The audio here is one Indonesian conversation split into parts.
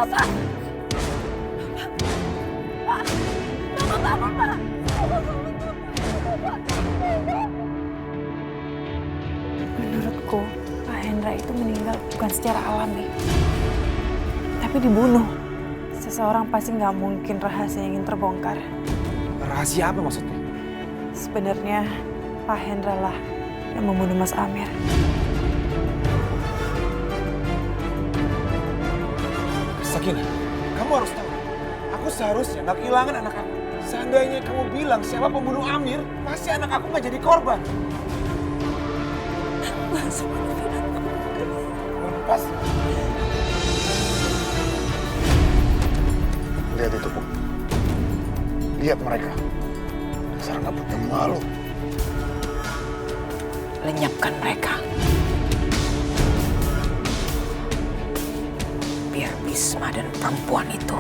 Bapak! Pak! Bapak bangun, Pak! Menurutku, Pak Hendra itu meninggal bukan secara alami, tapi dibunuh. Seseorang pasti nggak mungkin rahasia yang ingin terbongkar. Rahasia apa maksudnya? Sebenarnya, Pak Hendra lah yang membunuh Mas Amir. Sakinah, kamu harus tahu. Aku seharusnya nggak kehilangan anak aku. Seandainya kamu bilang siapa pembunuh Amir, pasti anak aku nggak jadi korban. Lepas. Lihat itu, Bu. Lihat mereka. Dasar nggak punya malu. Lenyapkan mereka. Biar Bisma dan perempuan itu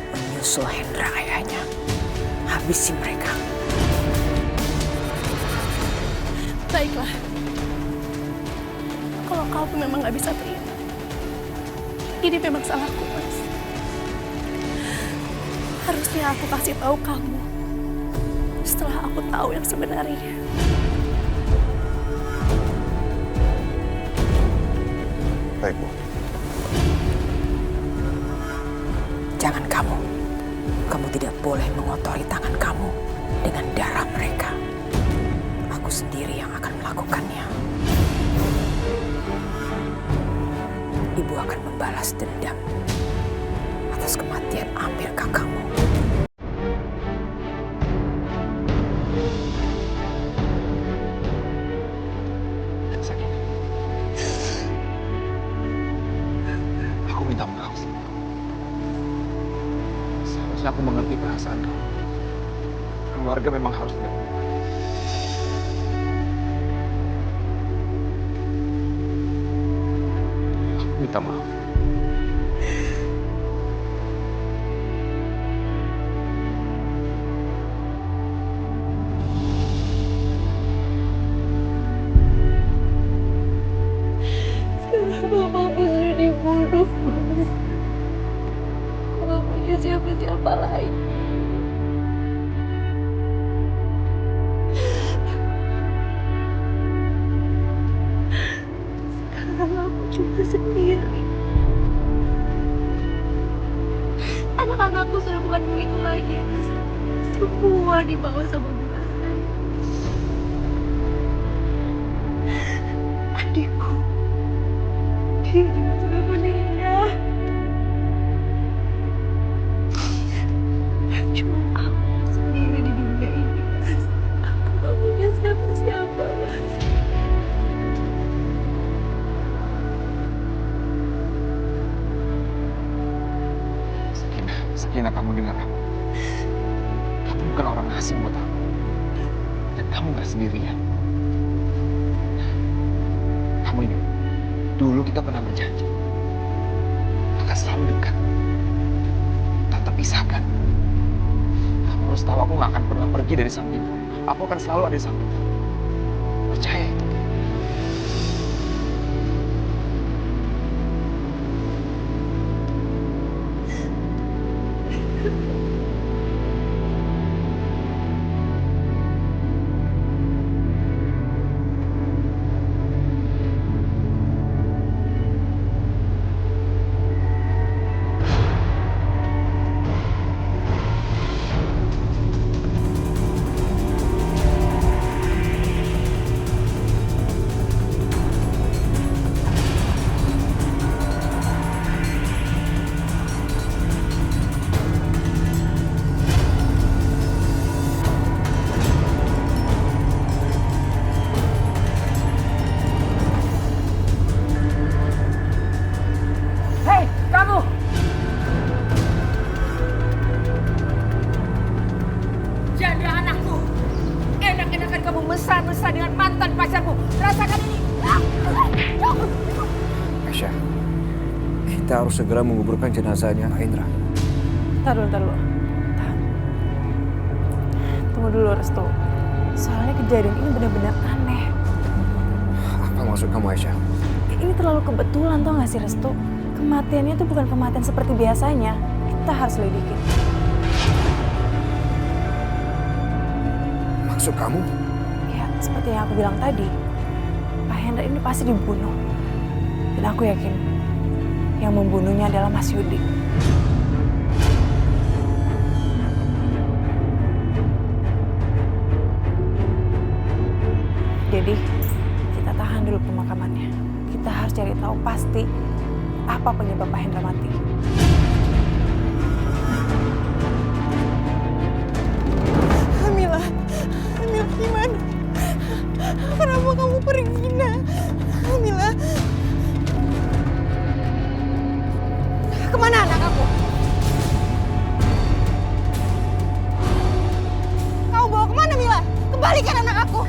menyusul Hendra ayahnya. Habisi mereka. Baiklah. Kalau kamu memang gak bisa terima. Ini memang salahku, Mas. Harusnya aku kasih tahu kamu setelah aku tahu yang sebenarnya. Baik, Bu. Jangan kamu. Kamu tidak boleh mengotori tangan kamu dengan darah mereka. Aku sendiri yang akan melakukannya. Ibu akan membalas dendam atas kematian Amir kakakmu. Sakinah. Aku minta maaf. Seharusnya aku mengerti perasaan kamu. Keluarga memang harus dilakukan. Aku minta maaf. Mamaku sudah dibunuh. Gak punya siapa-siapa lain. Sekarang aku cuma sendiri. Anak-anakku sudah bukan begitu lagi. Semua dibawa sama Burhan. Adikku, dia juga sudah meninggal. Cuma aku sendiri di dunia ini, Mas. Aku gak punya siapa-siapa, Mas. Sakinah, kamu dengar aku. Kamu bukan orang asing buat aku. Dan kamu gak sendirian. Kamu ingat, dulu kita pernah berjanji. Akan selalu dekat. Dan terpisahkan. Kamu harus tahu aku gak akan pernah pergi dari sampingmu. Aku akan selalu ada di sampingmu. Percaya itu. mesra-mesra dengan mantan pacarmu. Rasakan ini. Aisyah, kita harus segera menguburkan jenazahnya Aindra. Tahan dulu. Tahan. Tunggu dulu, Restu. Soalnya kejadian ini benar-benar aneh. Apa maksud kamu, Aisyah? Ini terlalu kebetulan, tau gak sih, Restu? kematiannya itu bukan kematian seperti biasanya. Kita harus lidikin. Maksud kamu? Ya, seperti yang aku bilang tadi, Pak Hendra ini pasti dibunuh. Dan aku yakin yang membunuhnya adalah Mas Yudi. Jadi, kita tahan dulu pemakamannya. Kita harus cari tahu pasti apa penyebab Pak Hendra mati. Mila gimana? Kenapa kamu pergi, Nak? Mila, kemana anak aku? Kau bawa kemana, Mila? Kembalikan anak aku.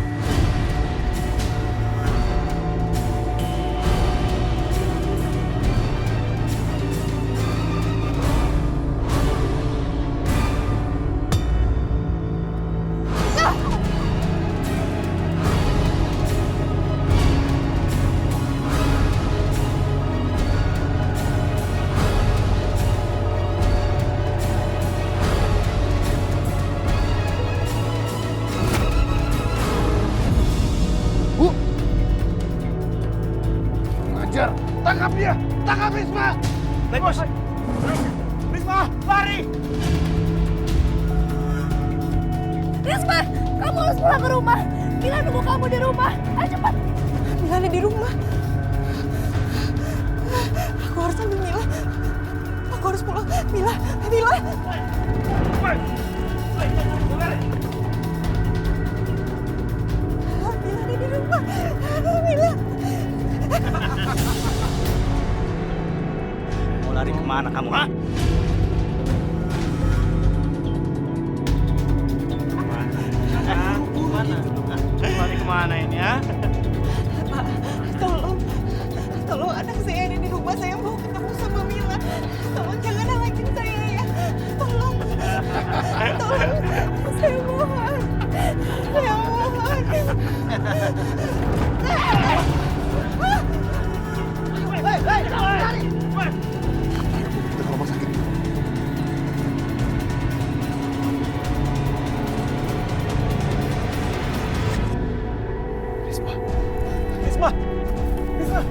Tangkap dia! Tangkap Risma! Baik, bos. Risma, lari! Risma, kamu harus pulang ke rumah. Mila nunggu kamu di rumah. Ayo cepat. Mila ada di rumah. Aku harus ambil Mila. Aku harus pulang. Mila. Mila ada di rumah. Mila. Mau lari kemana kamu, ha? Kemana? Lari kemana ini, ha? Pak, tolong anak saya ada di rumah. Saya mau ketemu sama Mila. Tolong jangan halangin saya ya. Tolong, saya mohon. Saya mohon. Kita ke rumah sakit. Risma. Risma. Risma.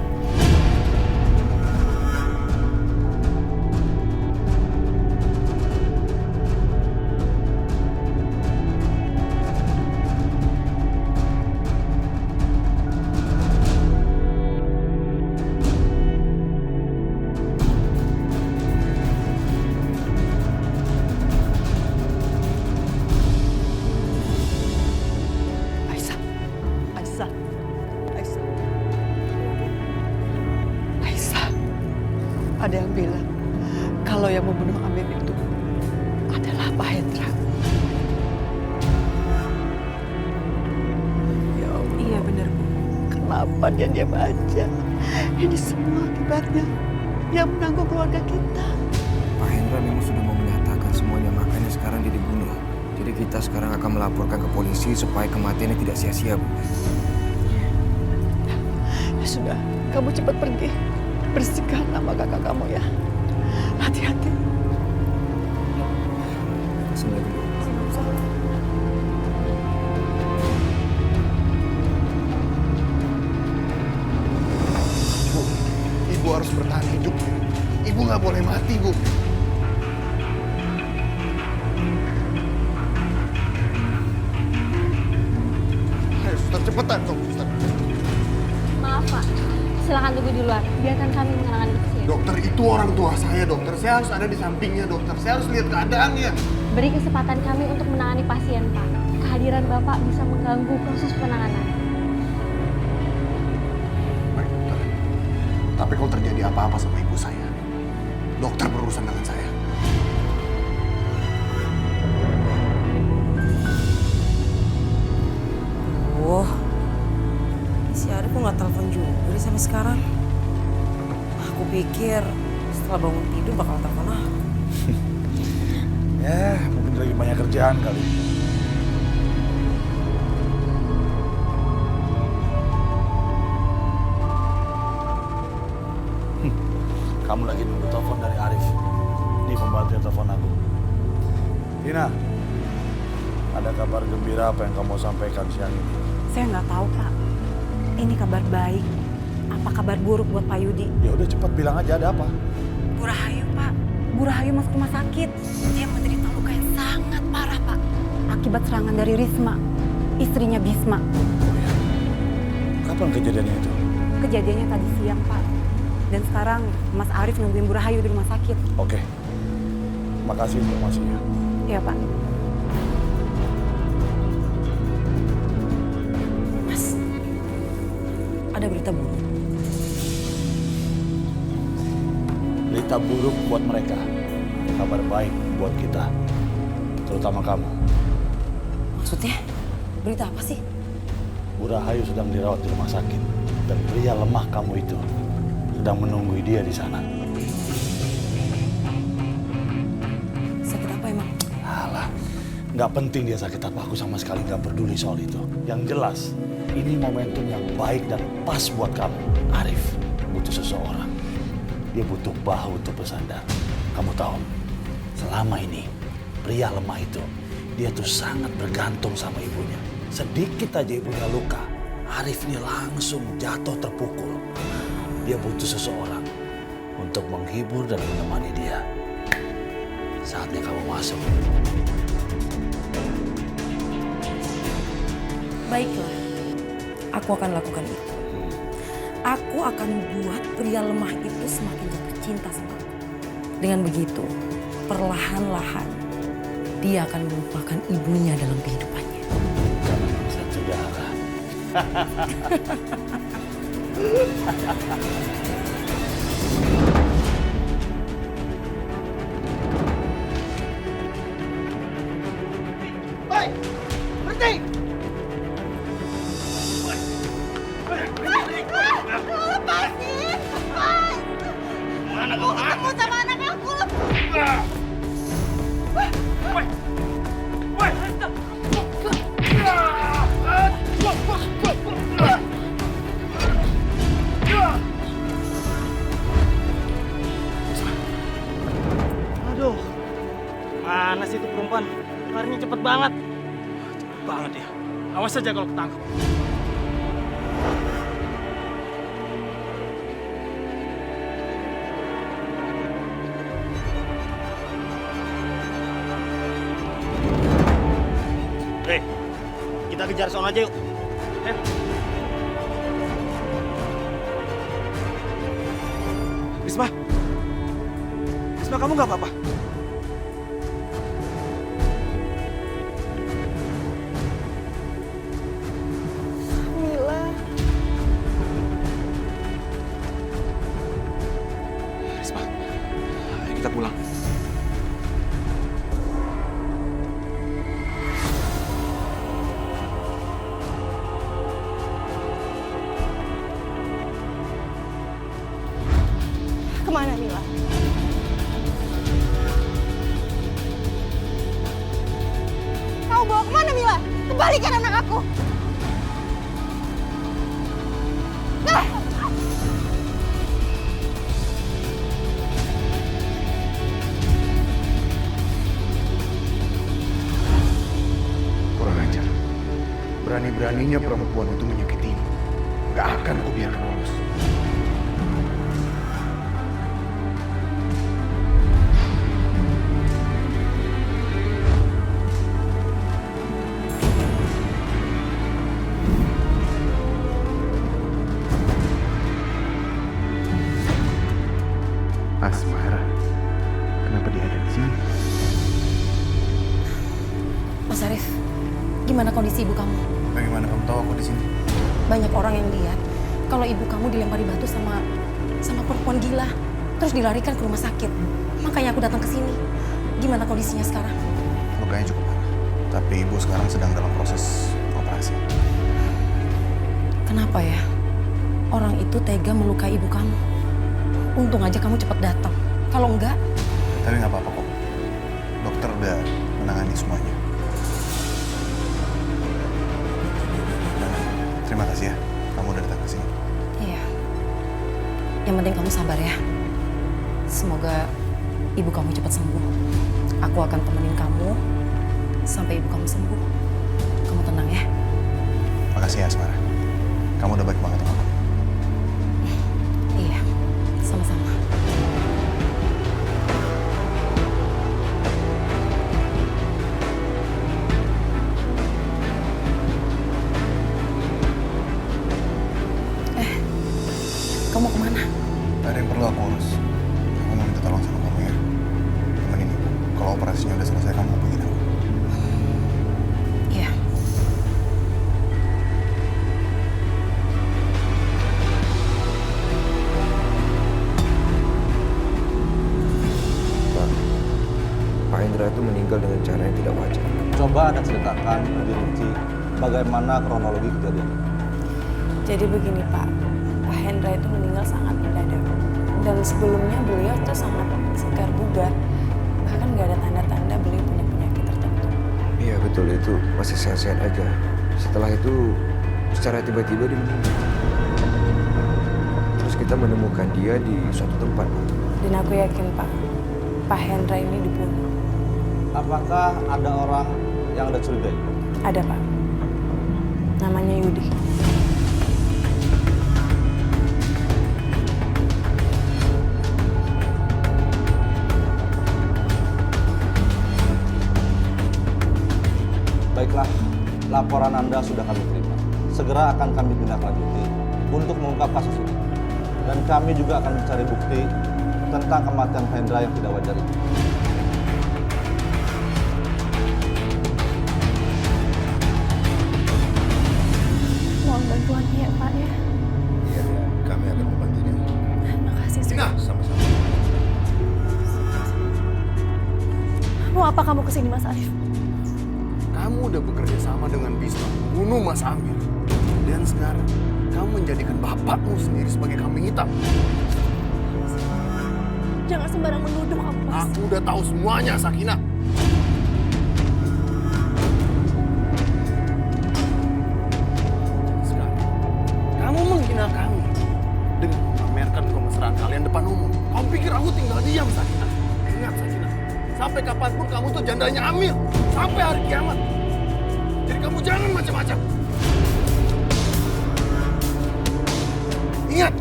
Aisyah, ada yang bilang kalau yang membunuh Amin itu adalah Pak Hendra. Ya Allah. Iya benar, Bu. Kenapa dia diam aja? Ini semua akibatnya yang menanggung keluarga kita. Pak Hendra memang sudah mau menyatakan semuanya, makanya sekarang dia dibunuh. Jadi kita sekarang akan melaporkan ke polisi supaya kematiannya tidak sia-sia, Bu. Ya sudah, kamu cepat pergi. Bersihkan nama kakak kamu ya. Hati-hati. Assalamualaikum. Bu, ibu harus bertahan hidup. Ibu nggak boleh mati, Bu. Ayo, suster, cepetan dong, suster. Maaf, Pak. Silakan tunggu di luar. Biarkan kami mengenangkan pasien. Dokter itu orang tua saya, dokter. Saya harus ada di sampingnya, dokter. Saya harus lihat keadaannya. Beri kesempatan kami untuk menangani pasien, Pak. Kehadiran Bapak bisa mengganggu proses penanganan. Baik, dokter. Tapi kalau terjadi apa-apa sama ibu saya, dokter berurusan dengan saya. Oh, si Arif kok nggak telepon juga deh sampai sekarang. Aku pikir setelah bangun tidur bakal telepon aku. Ya, mungkin lagi banyak kerjaan kali. Kamu lagi nunggu telepon dari Arif. Ini pembantu yang telepon aku. Tina, ada kabar gembira apa yang kamu sampaikan siang ini? Saya nggak tahu, Pak. Ini kabar baik. Apa kabar buruk buat Pak Yudi? Ya udah cepat bilang aja ada apa. Bu Rahayu, Pak. Bu Rahayu masuk rumah sakit. Dia menderita luka yang sangat parah, Pak. Akibat serangan dari Risma, istrinya Bisma. Oh ya. Kapan kejadiannya itu? Kejadiannya tadi siang, Pak. Dan sekarang Mas Arif nungguin Bu Rahayu di rumah sakit. Oke. Makasih informasinya. Iya, Pak. Mas, ada berita buruk. Berita buruk buat mereka. Kabar baik buat kita. Terutama kamu. Maksudnya, berita apa sih? Bu Rahayu sedang dirawat di rumah sakit. Dan pria lemah kamu itu sedang menunggu dia di sana. Sakit apa emang? Alah, nggak penting dia sakit apa, aku sama sekali nggak peduli soal itu. Yang jelas, ini momentum yang baik dan pas buat kamu. Arif butuh seseorang. Dia butuh bahu untuk bersandar. Kamu tahu, selama ini pria lemah itu, dia tuh sangat bergantung sama ibunya. Sedikit aja ibunya luka, Arif ini langsung jatuh terpukul. Dia butuh seseorang untuk menghibur dan menemani dia. Saatnya kamu masuk. Baiklah, aku akan lakukan itu. Aku akan buat pria lemah itu semakin jatuh cinta sama aku. Dengan begitu, perlahan-lahan dia akan melupakan ibunya dalam kehidupannya. Karena satu darah. Aduh, mana sih itu perempuan? Larinya cepet banget. Cepet banget ya. Awas saja kalau ketangkep. Hei, kita kejar sono aja yuk. Risma! Risma, kamu nggak apa-apa? Mila. Risma, ayo kita pulang. Kemana Mila? Kau bawa kemana Mila? Kembalikan anak aku. Kurang ajar. Berani-beraninya perempuan itu menyakitimu. Gak akan kubiarkan lolos. Asmara, kenapa dia ada di sini? Mas Arif, gimana kondisi ibu kamu? Bagaimana kamu tahu aku di sini? Banyak orang yang lihat kalau ibu kamu dilempari batu sama perempuan gila, terus dilarikan ke rumah sakit. Makanya aku datang ke sini. Gimana kondisinya sekarang? Lukanya cukup parah, tapi ibu sekarang sedang dalam proses operasi. Kenapa ya? Orang itu tega melukai ibu kamu. Untung aja kamu cepat datang. Kalau enggak... Tapi nggak apa-apa kok. Dokter udah menangani semuanya. Nah, terima kasih ya, kamu udah datang ke sini. Iya. Yang penting kamu sabar ya. Semoga ibu kamu cepat sembuh. Aku akan temenin kamu sampai ibu kamu sembuh. Kamu tenang ya. Makasih ya, Asmara. Kamu udah baik banget sama aku. Iya, sama-sama. Kamu kemana? Ada yang perlu aku urus. Aku mau minta tolong sama kamu ya. Temenin ibu. Kalau operasinya udah selesai, kamu hubungin aku. Iya. Pak Hendra itu meninggal dengan cara yang tidak wajar. Coba Anda ceritakan lebih rinci bagaimana kronologi kejadian. Jadi begini Pak, Pak Hendra itu meninggal sangat mendadak. Dan sebelumnya beliau tuh sangat segar bugar. Bahkan nggak ada tanda-tanda beliau punya penyakit tertentu. Iya betul, itu masih sehat-sehat aja. Setelah itu secara tiba-tiba dia meninggal. Terus kita menemukan dia di suatu tempat. Dan aku yakin Pak Hendra ini dibunuh. Apakah ada orang yang Anda curigai? Ada Pak, namanya Yudi. Baiklah, laporan Anda sudah kami terima. Segera akan kami tindaklanjuti untuk mengungkap kasus ini. Dan kami juga akan mencari bukti tentang kematian Hendra yang tidak wajar itu. Mohon bantuannya ya Pak ya. Iya, kami akan membantunya. Makasih Sina, sama-sama. Mau apa kamu kesini Mas Arif? Kamu udah bekerja sama dengan Bisma membunuh Mas Amir. Dan sekarang kamu menjadikan bapakmu sendiri sebagai kambing hitam. Jangan sembarang menuduh kamu Mas. Aku udah tahu semuanya, Sakina. Sekarang, kamu menghina kami dengan memamerkan kemesraan kalian depan umum. Kamu pikir aku tinggal diam, Sakina? Ingat, Sakina. Sampai kapanpun kamu tuh jandanya Amir. Sampai hari kiamat. Jadi kamu jangan macam-macam. Ingat,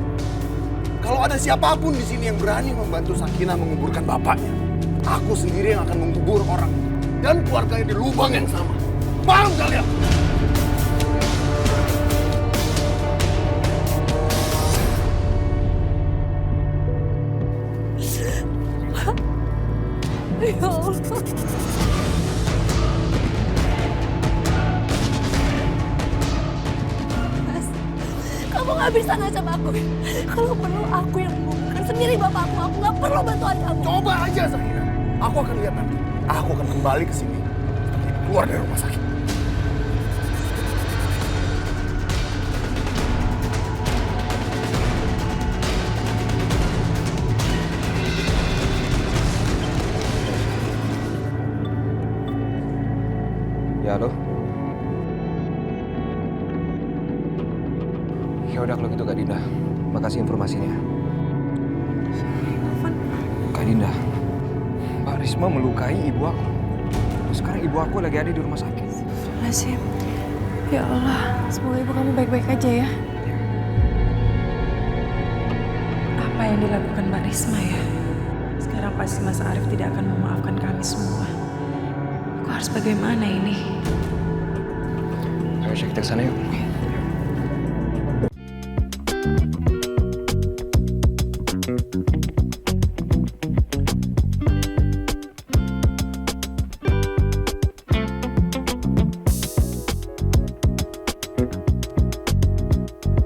kalau ada siapapun di sini yang berani membantu Sakina menguburkan bapaknya, aku sendiri yang akan mengubur orang dan keluarganya di lubang yang sama. Paham kalian? Ya Allah. Mas, kamu gak bisa ngajak aku. Kalau perlu aku yang menguburkan sendiri bapakku. Aku gak perlu bantuan kamu. Coba aja, Sakina. Aku akan lihat nanti. Aku akan kembali ke sini. Keluar dari rumah sakit. Ya halo. Ya udah kalau gitu Kak Dinda. Makasih informasinya. Kak Dinda, Mbak Risma melukai ibu aku. Sekarang ibu aku lagi ada di rumah sakit. Nasib. Ya Allah, semoga ibu kamu baik-baik aja ya. Apa yang dilakukan Mbak Risma ya? Sekarang pasti Mas Arif tidak akan memaafkan kami semua. Aku harus bagaimana ini? Ayo kita ke sana yuk.